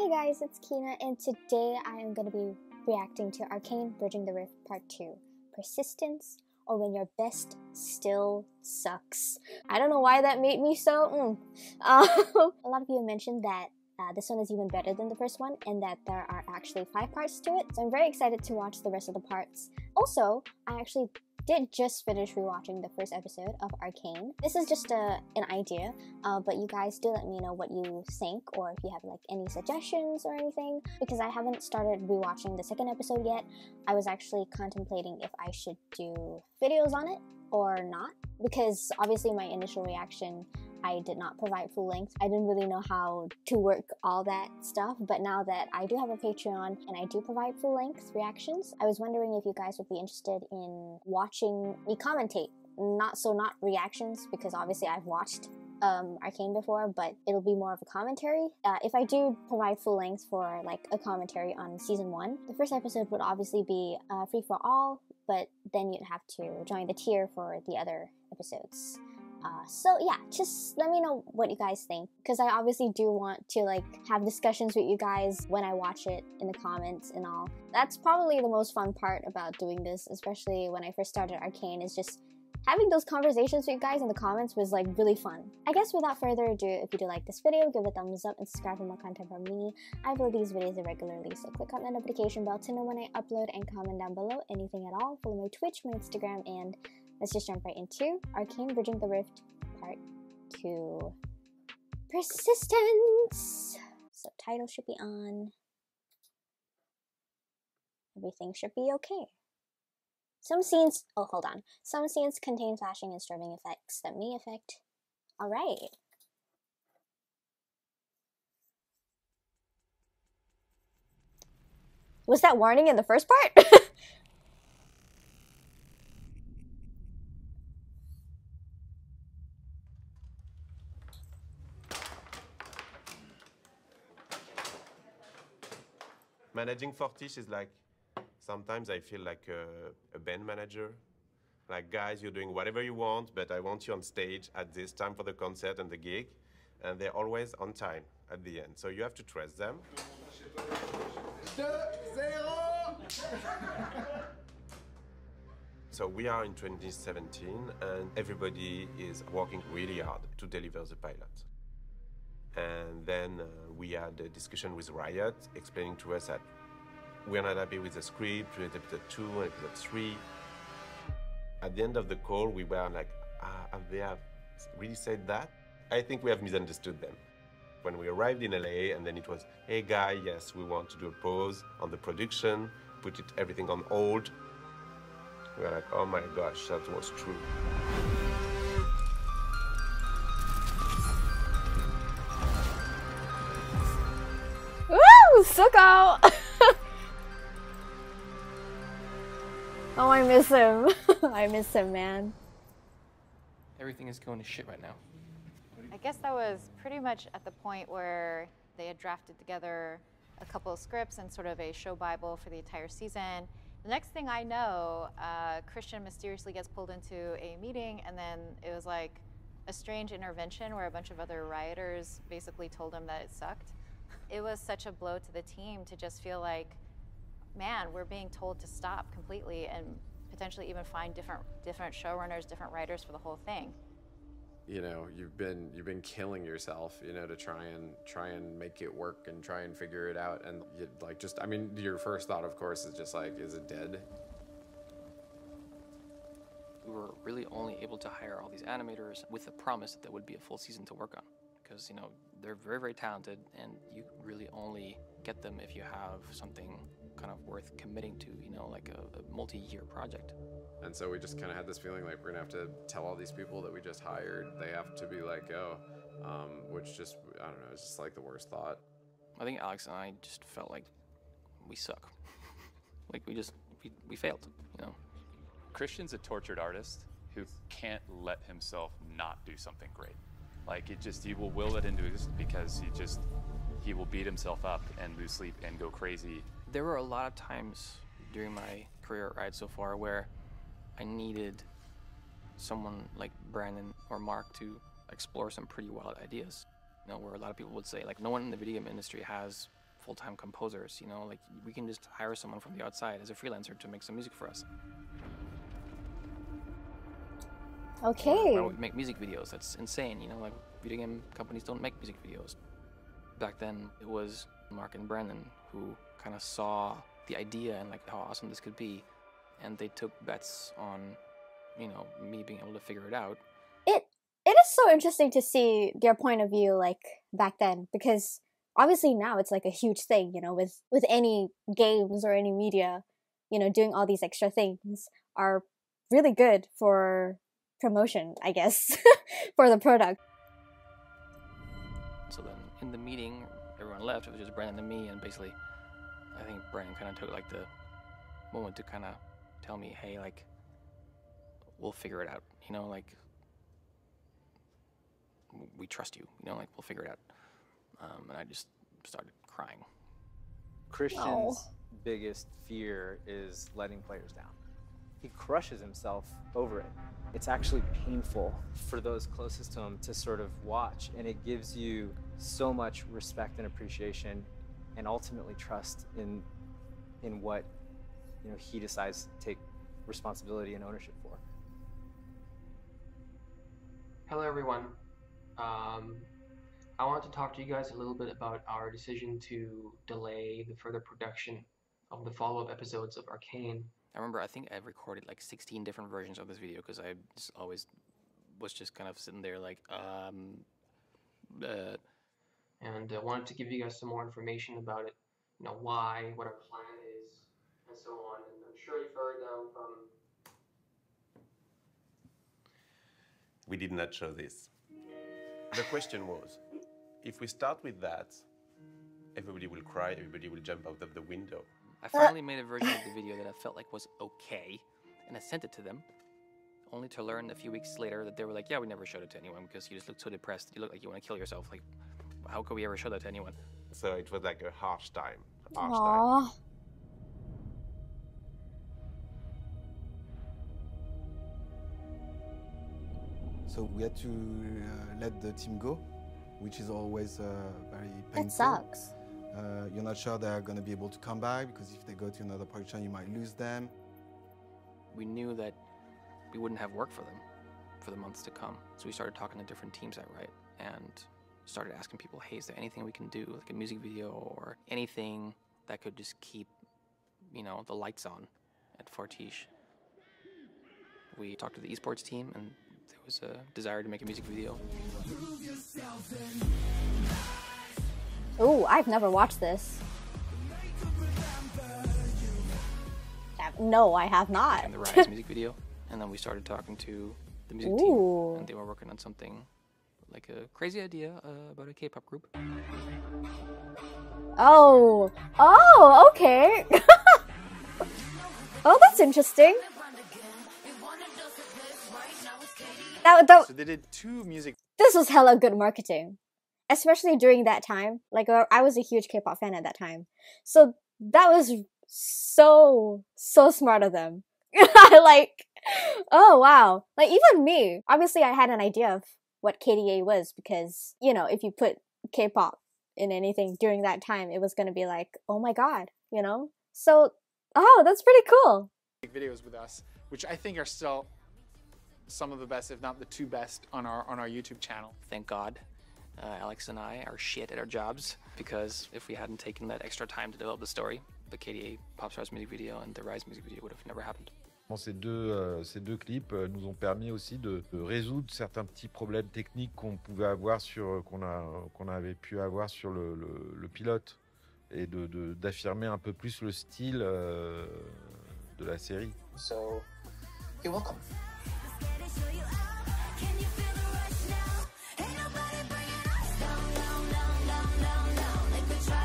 Hey guys, it's Kina, and today I am going to be reacting to Arcane Bridging the Rift Part 2, Persistence, or When Your Best Still Sucks. I don't know why that made me so, A lot of you mentioned that this one is even better than the first one, and that there are actually 5 parts to it, so I'm very excited to watch the rest of the parts. Also, I actually did just finish rewatching the first episode of Arcane. This is just an idea, but you guys do let me know what you think, or if you have like any suggestions or anything, because I haven't started rewatching the second episode yet. I was actually contemplating if I should do videos on it or not, because obviously my initial reaction, I did not provide full length. I didn't really know how to work all that stuff, but now that I do have a Patreon and I do provide full length reactions, I was wondering if you guys would be interested in watching me commentate. Not reactions, because obviously I've watched Arcane before, but it'll be more of a commentary. If I do provide full length for like a commentary on season 1, the first episode would obviously be free for all, but then you'd have to join the tier for the other episodes. So yeah, just let me know what you guys think, because I obviously do want to like have discussions with you guys when I watch it in the comments and all. That's probably the most fun part about doing this, especially when I first started Arcane, is just having those conversations with you guys in the comments was like really fun. I guess without further ado, if you do like this video, give it a thumbs up and subscribe for more content from me. I upload these videos regularly, so click on the notification bell to know when I upload, and comment down below anything at all. Follow my Twitch, my Instagram, and let's just jump right into Arcane Bridging the Rift Part 2. Persistence! Subtitle should be on. Everything should be okay. Some scenes contain flashing and strobing effects that may affect. Alright. Was that warning in the first part? Managing Fortiche is like, sometimes I feel like a band manager. Like, guys, you're doing whatever you want, but I want you on stage at this time for the concert and the gig. And they're always on time at the end. So you have to trust them. 2-0! So we are in 2017, and everybody is working really hard to deliver the pilot. And then we had a discussion with Riot, explaining to us that we're not happy with the script, with episode 2 and episode 3. At the end of the call, we were like, have they really said that? I think we have misunderstood them. When we arrived in LA, and then it was, hey guy, yes, we want to do a pause on the production, put everything on hold. We were like, oh my gosh, that was true. Woo! Suko! Oh, I miss him. I miss him, man. Everything is going to shit right now. I guess that was pretty much at the point where they had drafted together a couple of scripts and sort of a show bible for the entire season. The next thing I know, Christian mysteriously gets pulled into a meeting, and then it was like a strange intervention where a bunch of other rioters basically told him that it sucked. It was such a blow to the team to just feel like, man, we're being told to stop completely and potentially even find different showrunners, different writers for the whole thing. You know, you've been killing yourself, you know, to try and make it work and try and figure it out, and you, like, just, I mean, your first thought, of course, is just like, is it dead? We were really only able to hire all these animators with the promise that there would be a full season to work on, because, you know, they're very, very talented, and you really only get them if you have something kind of worth committing to, you know, like a multi-year project. And so we just kind of had this feeling like we're gonna have to tell all these people that we just hired, they have to be like, oh, which just, I don't know, it's just like the worst thought. I think Alex and I just felt like we suck. Like we failed, you know. Christian's a tortured artist who can't let himself not do something great. Like, he will will it into existence, because he will beat himself up and lose sleep and go crazy. There were a lot of times during my career at Riot so far where I needed someone like Brandon or Mark to explore some pretty wild ideas. You know, where a lot of people would say, like, no one in the video game industry has full-time composers, you know, like we can just hire someone from the outside as a freelancer to make some music for us. Okay. Why don't we make music videos? That's insane, you know, like video game companies don't make music videos. Back then, it was Mark and Brandon who kind of saw the idea and like how awesome this could be, and they took bets on, you know, me being able to figure it out. It is so interesting to see their point of view like back then, because obviously now it's like a huge thing, you know, with any games or any media, you know, doing all these extra things are really good for promotion, I guess, for the product. So then in the meeting, everyone left. It was just Brandon and me, and basically, I think Brandon kind of took like the moment to kind of tell me, hey, like, we'll figure it out, you know, like, we trust you, you know, like, we'll figure it out. And I just started crying. Christian's biggest fear is letting players down. He crushes himself over it. It's actually painful for those closest to him to sort of watch, and it gives you so much respect and appreciation and ultimately trust in what, you know, he decides to take responsibility and ownership for. Hello everyone. I want to talk to you guys a little bit about our decision to delay the further production of the follow-up episodes of Arcane. I remember, I think I recorded like 16 different versions of this video because I just always was just kind of sitting there like, And I wanted to give you guys some more information about it, you know, why, what our plan is, and so on. And I'm sure you've heard from... We did not show this. The question was, if we start with that, everybody will cry, everybody will jump out of the window. I finally made a version of the video that I felt like was okay, and I sent it to them, only to learn a few weeks later that they were like, yeah, we never showed it to anyone because you just looked so depressed, you look like you want to kill yourself. Like, how could we ever show that to anyone? So it was like a harsh time. Aww. So we had to let the team go, which is always very painful. That sucks. You're not sure they're going to be able to come back, because if they go to another production, you might lose them. We knew that we wouldn't have work for them for the months to come. So we started talking to different teams at Riot and started asking people, hey, is there anything we can do, like a music video or anything that could just keep, you know, the lights on at Fortiche. We talked to the esports team, and there was a desire to make a music video. Ooh, I've never watched this. No, I have not. And the Rise music video. And then we started talking to the music team, and they were working on something like a crazy idea about a K-pop group. Oh, okay. Oh, that's interesting. So they did 2 music. This was hella good marketing, especially during that time. Like, I was a huge K-pop fan at that time, so that was so smart of them. Like, oh wow. Like, even me, obviously I had an idea of what KDA was, because, you know, if you put K-pop in anything during that time, it was gonna be like, oh my god, you know? So, oh, that's pretty cool. Videos with us, which I think are still some of the best, if not the 2 best, on our YouTube channel. Thank God, Alex and I are shit at our jobs, because if we hadn't taken that extra time to develop the story, the KDA Popstars music video and the Rise music video would have never happened. Ces deux clips nous ont permis aussi de résoudre certains petits problèmes techniques qu'on pouvait avoir qu'on avait pu avoir sur le pilote, et d'affirmer un peu plus le style de la série. So, you're welcome.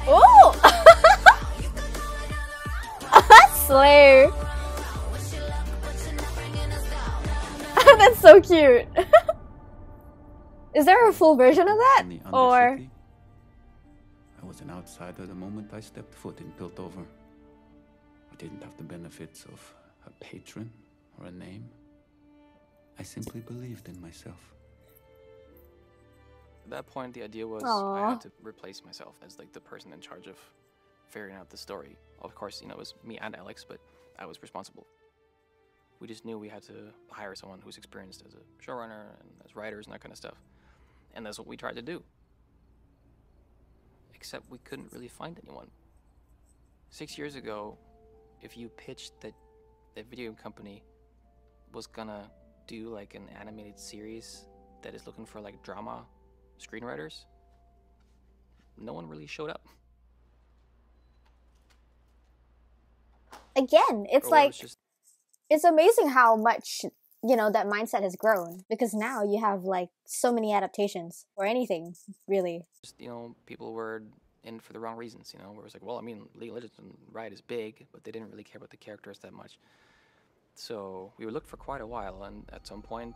Oh! That's slay. That's so cute. Is there a full version of that? Or I was an outsider the moment I stepped foot in Piltover. I didn't have the benefits of a patron or a name. I simply believed in myself. At that point, the idea was I had to replace myself as like the person in charge of figuring out the story. Of course, you know, it was me and Alex, but I was responsible. We just knew we had to hire someone who's experienced as a showrunner and as writers and that kind of stuff. And that's what we tried to do. Except we couldn't really find anyone. 6 years ago, if you pitched that the video company was gonna do like an animated series that is looking for like drama screenwriters, no one really showed up. Again, it's Or like, was just, it's amazing how much, you know, that mindset has grown, because now you have like so many adaptations or anything, really. you know, people were in for the wrong reasons, you know, where it's like, well, I mean, League of Legends and Riot is big, but they didn't really care about the characters that much. So we looked for quite a while, and at some point,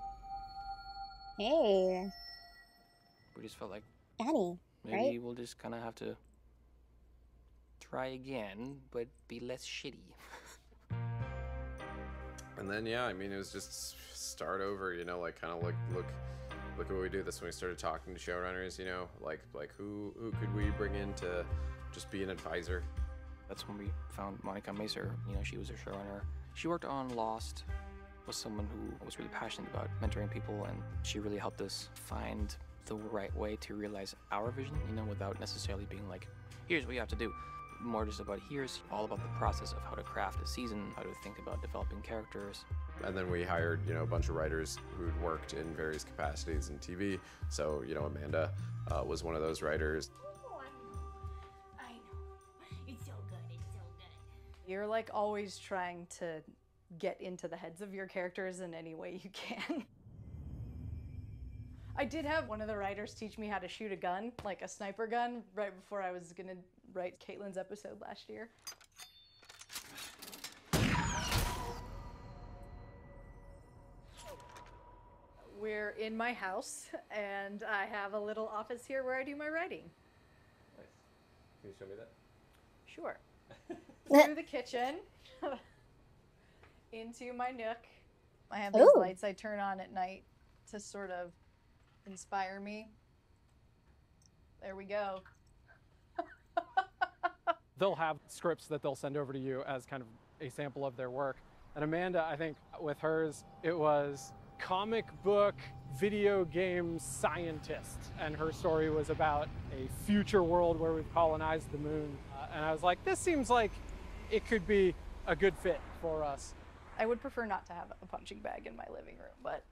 Hey, we just felt like Annie, maybe right? we'll just kind of have to try again, but be less shitty. And then, yeah, I mean, it was just start over, you know, like kind of look at what we do. That's when we started talking to showrunners, you know, like who could we bring in to just be an advisor. That's when we found Monica Maser. You know, she was a showrunner. She worked on Lost, was someone who was really passionate about mentoring people, and she really helped us find the right way to realize our vision, you know, without necessarily being like, here's what you have to do. More just about here's all about the process of how to craft a season, how to think about developing characters. And then we hired, you know, a bunch of writers who'd worked in various capacities in TV. So, you know, Amanda was one of those writers. Oh, I know. It's so good. It's so good. You're like always trying to get into the heads of your characters in any way you can. I did have one of the writers teach me how to shoot a gun, like a sniper gun, right before I was gonna write Caitlin's episode last year. We're in my house, and I have a little office here where I do my writing. Nice. Can you show me that? Sure. Through the kitchen, into my nook. I have these Ooh. lights I turn on at night to sort of inspire me. There we go. They'll have scripts that they'll send over to you as kind of a sample of their work. And Amanda, I think with hers, it was comic book video game scientist. And her story was about a future world where we've colonized the moon. And I was like, this seems like it could be a good fit for us. I would prefer not to have a punching bag in my living room, but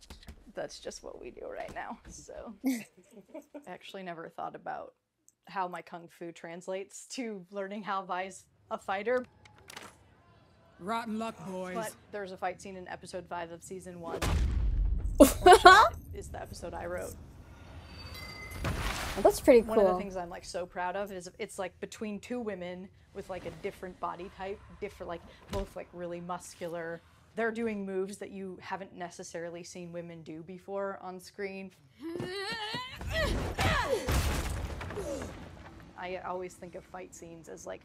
that's just what we do right now. So I actually never thought about how my kung fu translates to learning how Vi's a fighter. Rotten luck, boys. But there's a fight scene in episode 5 of season 1. Is the episode I wrote. Well, that's pretty cool. One of the things I'm like so proud of is it's like between two women with like a different body type, different, like both like really muscular. They're doing moves that you haven't necessarily seen women do before on screen. I always think of fight scenes as like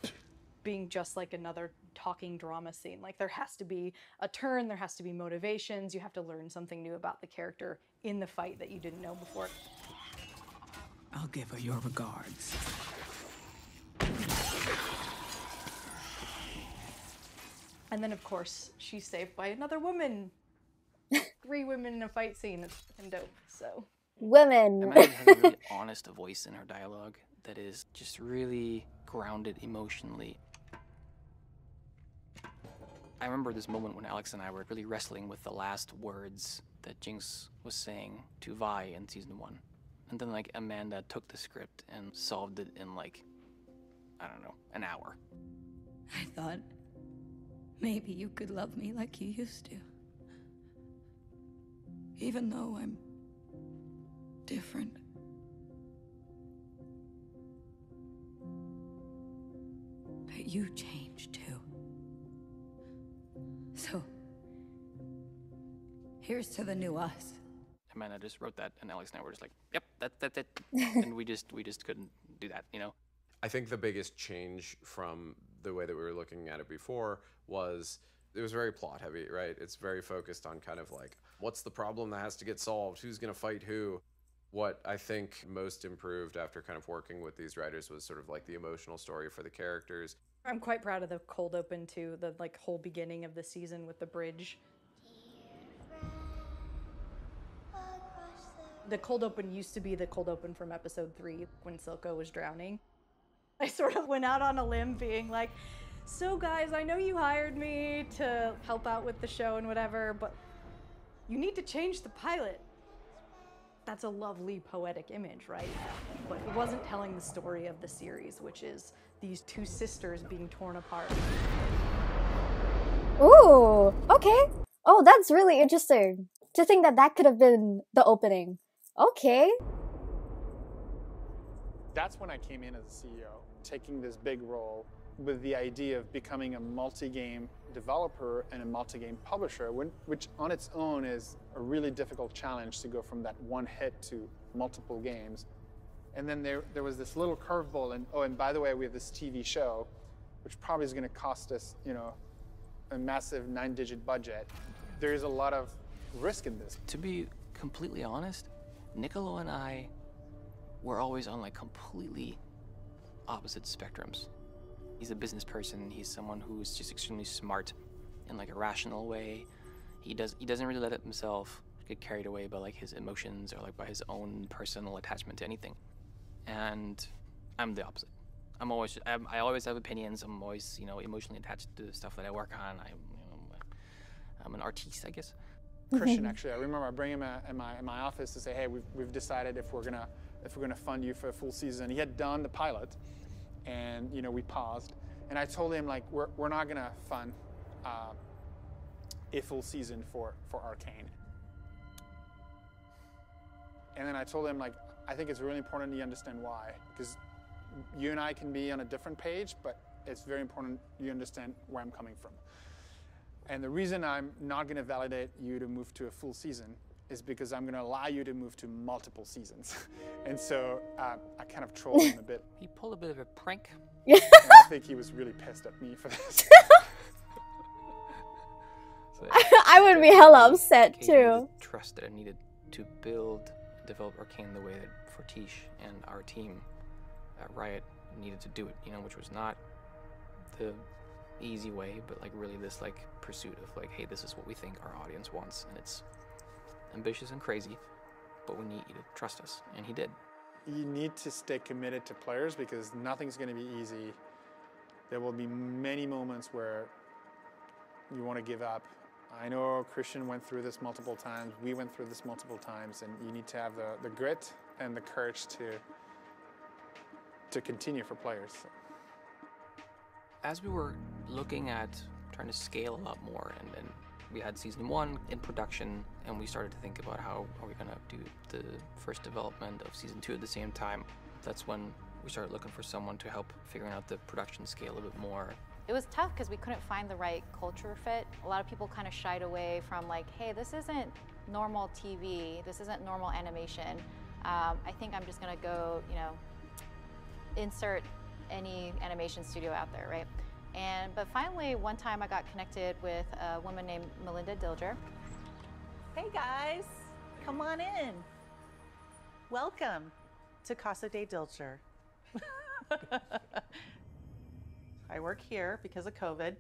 being just like another talking drama scene. Like there has to be a turn, there has to be motivations, you have to learn something new about the character in the fight that you didn't know before. I'll give her your regards. And then of course, she's saved by another woman. 3 women in a fight scene, it's fucking dope, so. Women. Amanda has a really honest voice in her dialogue that is just really grounded emotionally. I remember this moment when Alex and I were really wrestling with the last words that Jinx was saying to Vi in season 1. And then like Amanda took the script and solved it in like, I don't know, an hour. I thought maybe you could love me like you used to. Even though I'm different. But you changed too. So, here's to the new us. Amanda just wrote that, and Alex and I were just like, "Yep, that's it," and we just couldn't do that, you know. I think the biggest change from the way that we were looking at it before was it was very plot heavy, right? It's very focused on kind of like, what's the problem that has to get solved? Who's going to fight who? What I think most improved after kind of working with these writers was sort of like the emotional story for the characters. I'm quite proud of the cold open too, the like whole beginning of the season with the bridge. The cold open used to be the cold open from episode 3 when Silco was drowning. I sort of went out on a limb being like, so guys, I know you hired me to help out with the show and whatever, but you need to change the pilot. That's a lovely poetic image, right? But it wasn't telling the story of the series, which is these two sisters being torn apart. Ooh, okay. Oh, that's really interesting. To think that that could have been the opening. Okay. That's when I came in as a CEO, taking this big role with the idea of becoming a multi-game developer and a multi-game publisher, which on its own is a really difficult challenge to go from that one hit to multiple games. And then there was this little curveball, and oh, and by the way, we have this TV show, which probably is going to cost us, you know, a massive 9-digit budget. There is a lot of risk in this. To be completely honest, Niccolo and I were always on like completely opposite spectrums. He's a business person. He's someone who's just extremely smart in like a rational way. He doesn't really let himself get carried away by like his emotions or like by his own personal attachment to anything. And I'm the opposite. I always have opinions. I'm always, you know, emotionally attached to the stuff that I work on. I'm an artiste, I guess. Christian, actually, I remember I bring him in my office to say, hey, we've decided if we're gonna fund you for a full season. He had done the pilot, and you know, we paused, and I told him like we're not gonna fund a full season for Arcane. And then I told him like I think it's really important you understand why, because you and I can be on a different page, but it's very important you understand where I'm coming from. And the reason I'm not going to validate you to move to a full season is because I'm going to allow you to move to multiple seasons. And so I kind of trolled him a bit. He pulled a bit of a prank. And I think he was really pissed at me for this. So I would be hella upset too. The trust that I needed to develop Arcane the way that Fortiche and our team at Riot needed to do it, you know, which was not the easy way, but like really this like pursuit of like, hey, this is what we think our audience wants, and it's ambitious and crazy, but we need you to trust us, and he did. You need to stay committed to players because nothing's going to be easy. There will be many moments where you want to give up. I know Christian went through this multiple times. We went through this multiple times, and you need to have the grit and the courage to continue for players. As we were looking at trying to scale a lot more, and then we had season 1 in production, and we started to think about how are we going to do the first development of season 2 at the same time. That's when we started looking for someone to help figuring out the production scale a bit more. It was tough because we couldn't find the right culture fit. A lot of people kind of shied away from like, hey, this isn't normal TV, this isn't normal animation. I think I'm just gonna go, you know, insert any animation studio out there, right? But finally, one time I got connected with a woman named Melinda Dilger. Hey guys, come on in. Welcome to Casa de Dilger. I work here because of COVID.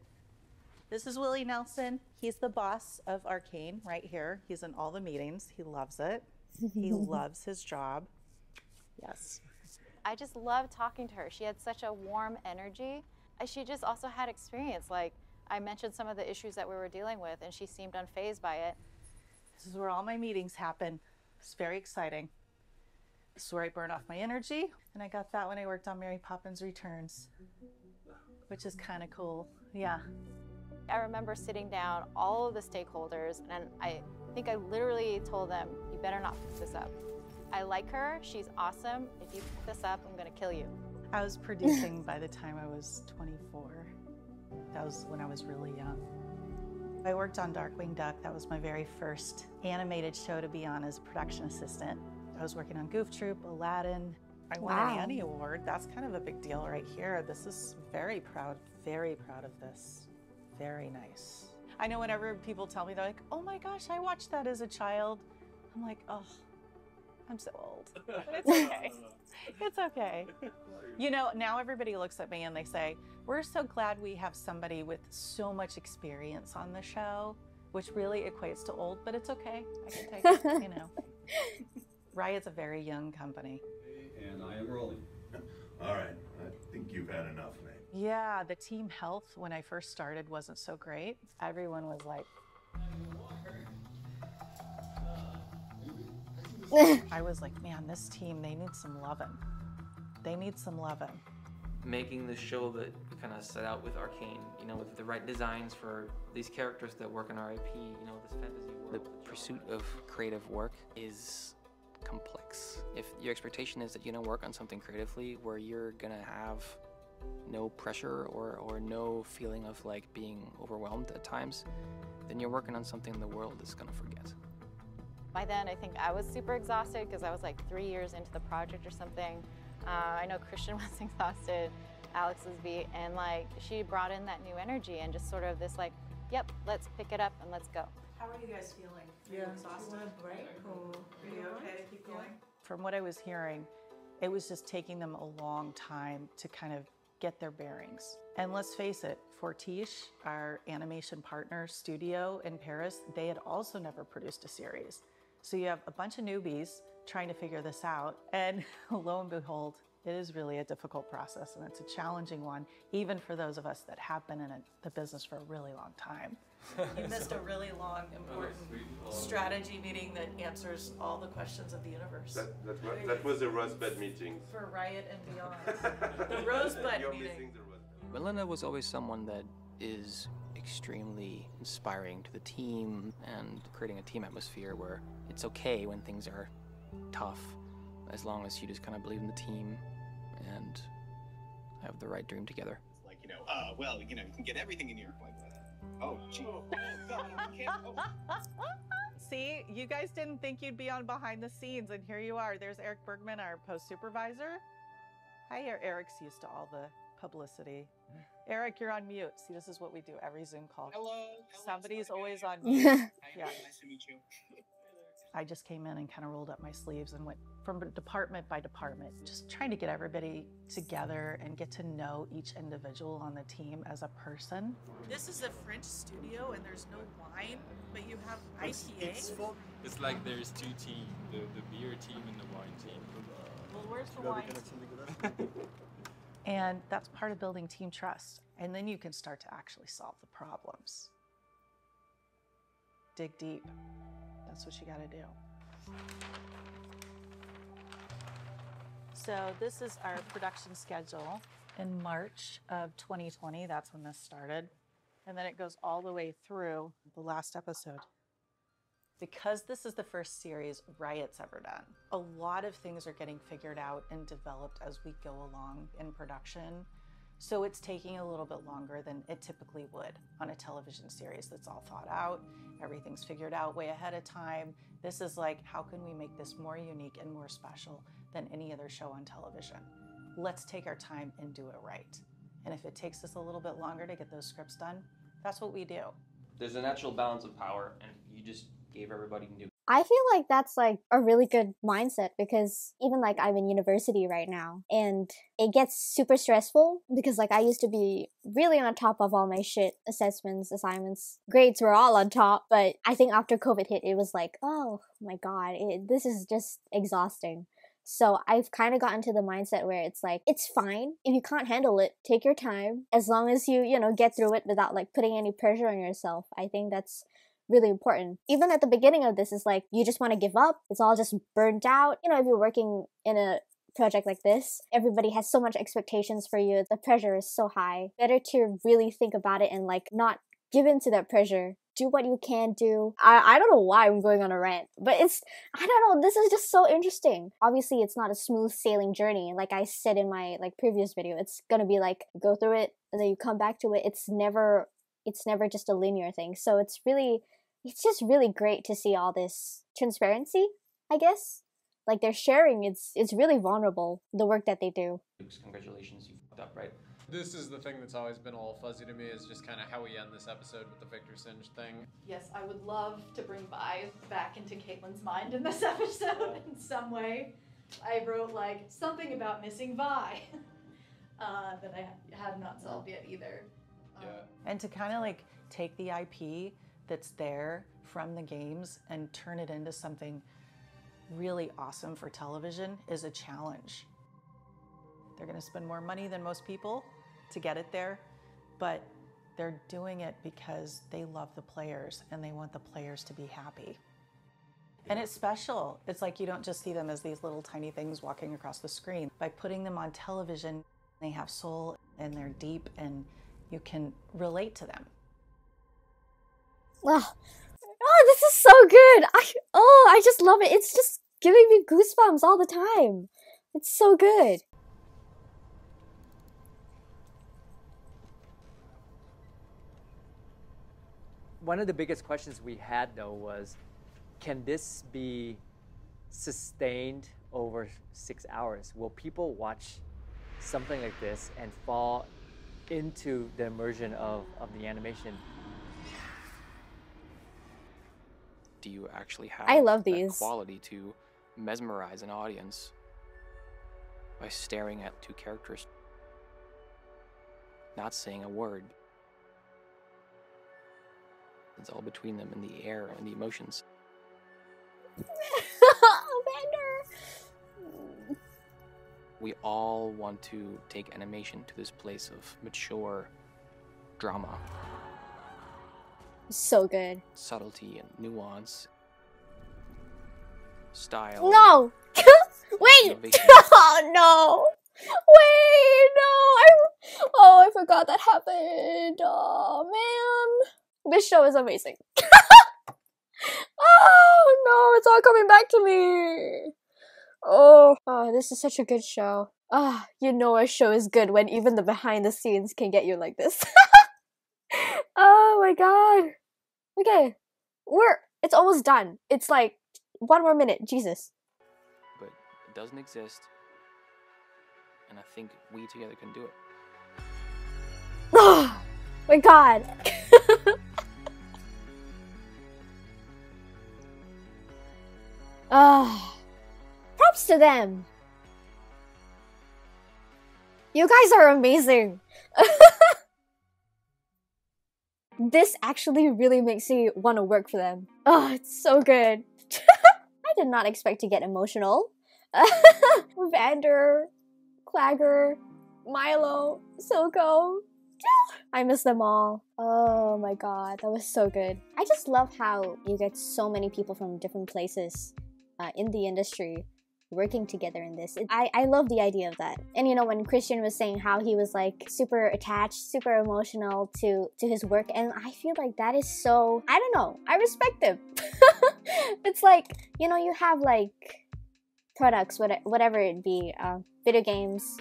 This is Willie Nelson. He's the boss of Arcane right here. He's in all the meetings. He loves it. He loves his job. Yes. I just loved talking to her. She had such a warm energy. She just also had experience. Like, I mentioned some of the issues that we were dealing with, and she seemed unfazed by it. This is where all my meetings happen. It's very exciting. This is where I burn off my energy, and I got that when I worked on Mary Poppins Returns, which is kind of cool. Yeah. I remember sitting down all of the stakeholders, and I think I literally told them, you better not fuck this up. I like her, she's awesome. If you fuck this up, I'm gonna kill you. I was producing by the time I was 24. That was when I was really young. I worked on Darkwing Duck. That was my very first animated show to be on as a production assistant. I was working on Goof Troop, Aladdin. I won an Annie Award. That's kind of a big deal right here. This is very proud of this. Very nice. I know whenever people tell me, they're like, oh my gosh, I watched that as a child. I'm like, oh, I'm so old. But it's okay. It's okay. You know, now everybody looks at me and they say, we're so glad we have somebody with so much experience on the show, which really equates to old, but it's okay. I can take it, you know. Riot's a very young company. And I am rolling. All right, I think you've had enough, Nate. Yeah, the team health when I first started wasn't so great. Everyone was like, I was like, man, this team, they need some lovin'. They need some lovin'. Making the show that kind of set out with Arcane, you know, with the right designs for these characters that work in our IP, you know, this fantasy world. The pursuit of creative work is complex. If your expectation is that you're gonna work on something creatively where you're gonna have no pressure or no feeling of like being overwhelmed at times, then you're working on something the world is gonna forget. By then, I think I was super exhausted because I was like 3 years into the project or something. I know Christian was exhausted, Alex was beat, and like she brought in that new energy and just sort of this like, yep, let's pick it up and let's go. How are you guys feeling? Are you exhausted? Break or are you okay to keep going? From what I was hearing, it was just taking them a long time to kind of get their bearings. And let's face it, Fortiche, our animation partner studio in Paris, they had also never produced a series. So you have a bunch of newbies trying to figure this out, and lo and behold, it is really a difficult process, and it's a challenging one, even for those of us that have been in the business for a really long time. You missed a really long, important strategy meeting that answers all the questions of the universe. That was a Rosebud meeting. For Riot and beyond. The Rosebud meeting. Melinda was always someone that is extremely inspiring to the team and creating a team atmosphere where it's okay when things are tough, as long as you just kind of believe in the team and have the right dream together. Like, you know, well, you know, you can get everything in New York like that. Oh, gee. Oh, God, I can't. Oh. See, you guys didn't think you'd be on behind the scenes, and here you are. There's Eric Bergman, our post supervisor. Hi, Eric's used to all the publicity. Eric, you're on mute. See, this is what we do every Zoom call. Hello. Somebody's always on mute. Hi, Yeah. nice to meet you. I just came in and kind of rolled up my sleeves and went from department by department, just trying to get everybody together and get to know each individual on the team as a person. This is a French studio and there's no wine, but you have IPA. It's like there's two teams, the beer team and the wine team. Well, where's the wine? And that's part of building team trust. And then you can start to actually solve the problems. Dig deep. That's what you got to do. So this is our production schedule. In March of 2020, that's when this started. And then it goes all the way through the last episode. Because this is the first series Riot's ever done, a lot of things are getting figured out and developed as we go along in production. So it's taking a little bit longer than it typically would on a television series that's all thought out. Everything's figured out way ahead of time. This is like, how can we make this more unique and more special than any other show on television? Let's take our time and do it right. And if it takes us a little bit longer to get those scripts done, that's what we do. There's a natural balance of power, and you just gave everybody new. I feel like that's like a really good mindset, because even like I'm in university right now and it gets super stressful because like I used to be really on top of all my shit, assessments, assignments, grades were all on top. But I think after COVID hit, it was like, oh my God, this is just exhausting. So I've kind of gotten to the mindset where it's like, it's fine. If you can't handle it, take your time. As long as you get through it without like putting any pressure on yourself. I think that's really important. Even at the beginning of this, it's like you just want to give up. It's all just burnt out. If you're working in a project like this, everybody has so much expectations for you. The pressure is so high. Better to really think about it and like not give in to that pressure. Do what you can do. I don't know why I'm going on a rant, but I don't know, this is just so interesting. Obviously, it's not a smooth sailing journey. Like I said in my like previous video, it's gonna be like you go through it and then you come back to it. It's never just a linear thing. So it's just really great to see all this transparency, I guess. Like they're sharing, it's really vulnerable, the work that they do. Congratulations, you fucked up, right? This is the thing that's always been a little fuzzy to me, is just kind of how we end this episode with the Victor Singe thing. Yes, I would love to bring Vi back into Caitlin's mind in this episode in some way. I wrote like something about missing Vi that I have not solved yet either. And to kind of like take the IP that's there from the games and turn it into something really awesome for television is a challenge. They're going to spend more money than most people to get it there, but they're doing it because they love the players and they want the players to be happy. And it's special. It's like you don't just see them as these little tiny things walking across the screen. By putting them on television, they have soul and they're deep and you can relate to them. Oh, this is so good. I just love it. It's just giving me goosebumps all the time. It's so good. One of the biggest questions we had though was, can this be sustained over 6 hours? Will people watch something like this and fall into the immersion of the animation? Do you actually have I love that these. quality to mesmerize an audience by staring at two characters, not saying a word? It's all between them in the air and the emotions. We all want to take animation to this place of mature drama. So good. Subtlety and nuance. Style. No! Wait! Oh no! Wait, no! Oh, I forgot that happened. Oh man. This show is amazing. Oh no, it's all coming back to me. Oh, this is such a good show. You know a show is good when even the behind the scenes can get you like this. Oh my god. Okay, it's almost done. It's like 1 more minute, Jesus. But it doesn't exist, and I think we together can do it. Oh my god. Props to them. You guys are amazing. This actually really makes me want to work for them. Oh, it's so good. I did not expect to get emotional. Vander, Clagger, Milo, Silco. I miss them all. Oh my god, that was so good. I just love how you get so many people from different places in the industry working together in this. I love the idea of that. And you know, when Christian was saying how he was like super attached, super emotional to his work, and I feel like that is so, I don't know, I respect him. It's like, you know, you have like products, whatever it be, video games,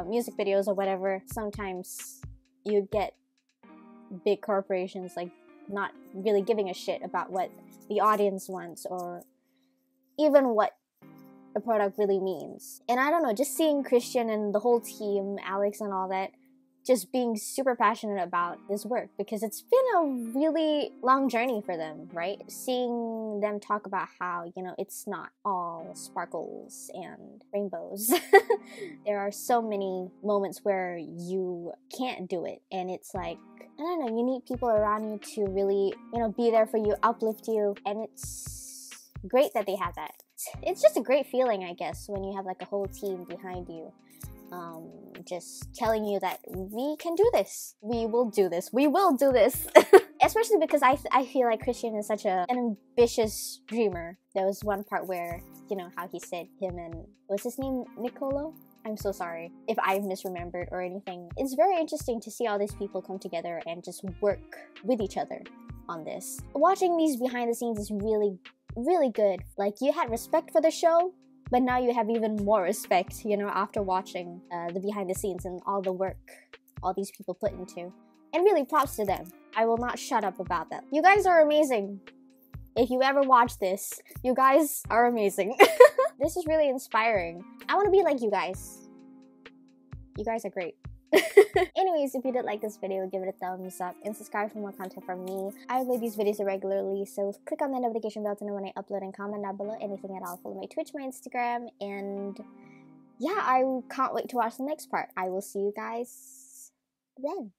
music videos or whatever. Sometimes you get big corporations like not really giving a shit about what the audience wants or even what a product really means. And I don't know, just seeing Christian and the whole team, Alex and all that, just being super passionate about this work, because it's been a really long journey for them, right? Seeing them talk about how, you know, it's not all sparkles and rainbows. There are so many moments where you can't do it, and it's like, I don't know, you need people around you to really, you know, be there for you, uplift you, and it's great that they have that. It's just a great feeling, I guess, when you have like a whole team behind you, just telling you that we can do this, we will do this, we will do this. Especially because I feel like Christian is such an ambitious dreamer. There was one part where, you know, how he said him and, what's his name, Nicolo? I'm so sorry if I've misremembered or anything. It's very interesting to see all these people come together and just work with each other on this. Watching these behind the scenes is really good. Like, you had respect for the show, but now you have even more respect, you know, after watching the behind the scenes and all the work all these people put into. And really props to them. I will not shut up about that. You guys are amazing. If you ever watch this, you guys are amazing. This is really inspiring. I want to be like you guys. You guys are great. Anyways, if you did like this video, give it a thumbs up and subscribe for more content from me. I upload these videos regularly, so click on the notification bell to know when I upload and comment down below anything at all. Follow my Twitch, my Instagram, and yeah, I can't wait to watch the next part. I will see you guys then.